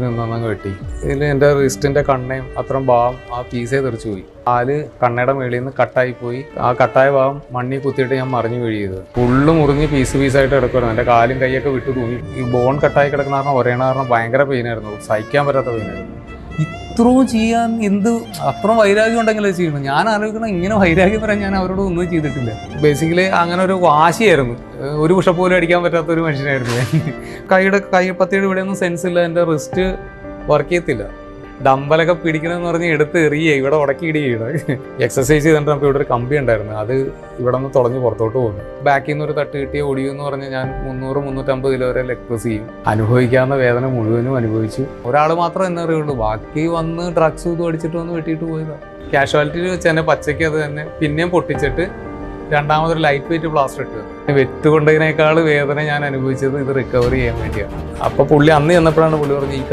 നിന്നങ്ങ് വെട്ടി. ഇതിൽ എൻ്റെ റിസ്റ്റിൻ്റെ കണ്ണയും അത്രയും ഭാഗം ആ പീസേ തെറിച്ചു പോയി. കാല് കണ്ണയുടെ മേളിൽ നിന്ന് കട്ടായി പോയി. ആ കട്ടായ ഭാഗം മണ്ണി കുത്തിയിട്ട് ഞാൻ മറിഞ്ഞു വീഴിയത്. ഫുള്ള് മുറിഞ്ഞ് പീസായിട്ട് കിടക്കുമായിരുന്നു. എൻ്റെ കാലും കൈയൊക്കെ വിട്ടു തൂങ്ങി. ഈ ബോൺ കട്ടായി കിടക്കുന്ന കാരണം ഒരേണ കാരണം ഭയങ്കര പെയിനായിരുന്നു, സഹിക്കാൻ പറ്റാത്ത പെയിനായിരുന്നു. ഇത്രയും ചെയ്യാൻ അത്രയും വൈരാഗ്യം ഉണ്ടെങ്കിലേ ചെയ്യണം. ഞാൻ ആലോചിക്കണം, ഇങ്ങനെ വൈരാഗ്യം പറയാൻ ഞാൻ അവരോട് ഒന്നും ചെയ്തിട്ടില്ല. ബേസിക്കലി അങ്ങനെ ഒരു വാശിയായിരുന്നു. ഒരു പുഷപ്പ് പോലും അടിക്കാൻ പറ്റാത്ത ഒരു മനുഷ്യനായിരുന്നു ഞാൻ. കൈപ്പത്തിയുടെ ഇവിടെ ഒന്നും സെൻസ് ഇല്ല. എൻ്റെ റിസ്റ്റ് വർക്ക് ചെയ്യത്തില്ല. ഡമ്പലൊക്കെ പിടിക്കണമെന്ന് പറഞ്ഞ് എടുത്ത് എറിയുക, ഇവിടെ ഉടക്കി ഇടുകയാണ്. എക്സസൈസ് ചെയ്തിട്ട് നമുക്ക് ഇവിടെ ഒരു കമ്പി ഉണ്ടായിരുന്നു, അത് ഇവിടെ നിന്ന് തുളഞ്ഞ് പുറത്തോട്ട് പോകുന്നു. ബാക്കിൽ നിന്ന് ഒരു തട്ട് കിട്ടിയ ഓടിയെന്ന് പറഞ്ഞ് ഞാൻ 300-350 കിലോ വരെ ലെഗ് പ്രസ് ചെയ്യും. അനുഭവിക്കാവുന്ന വേദന മുഴുവനും അനുഭവിച്ചു. ഒരാൾ മാത്രം എന്നേ അറിയുള്ളൂ, ബാക്കി വന്ന് ഡ്രഗ്സ് ഇത് അടിച്ചിട്ട് വന്ന് വെട്ടിയിട്ട് പോയതാണ്. കാഷ്വാലിറ്റിയിൽ വെച്ച് തന്നെ പച്ചയ്ക്ക് അത് തന്നെ പിന്നെയും പൊട്ടിച്ചിട്ട് രണ്ടാമതൊരു ലൈറ്റ് വെയിറ്റ് പ്ലാസ്റ്റർ ഇട്ടത്. വെറ്റ് കൊണ്ടതിനേക്കാൾ വേദന ഞാൻ അനുഭവിച്ചത് ഇത് റിക്കവറി ചെയ്യാൻ വേണ്ടിയാണ്. അപ്പോൾ പുള്ളി അന്ന് ചെന്നപ്പോഴാണ് പുള്ളി പറഞ്ഞത്, ഈ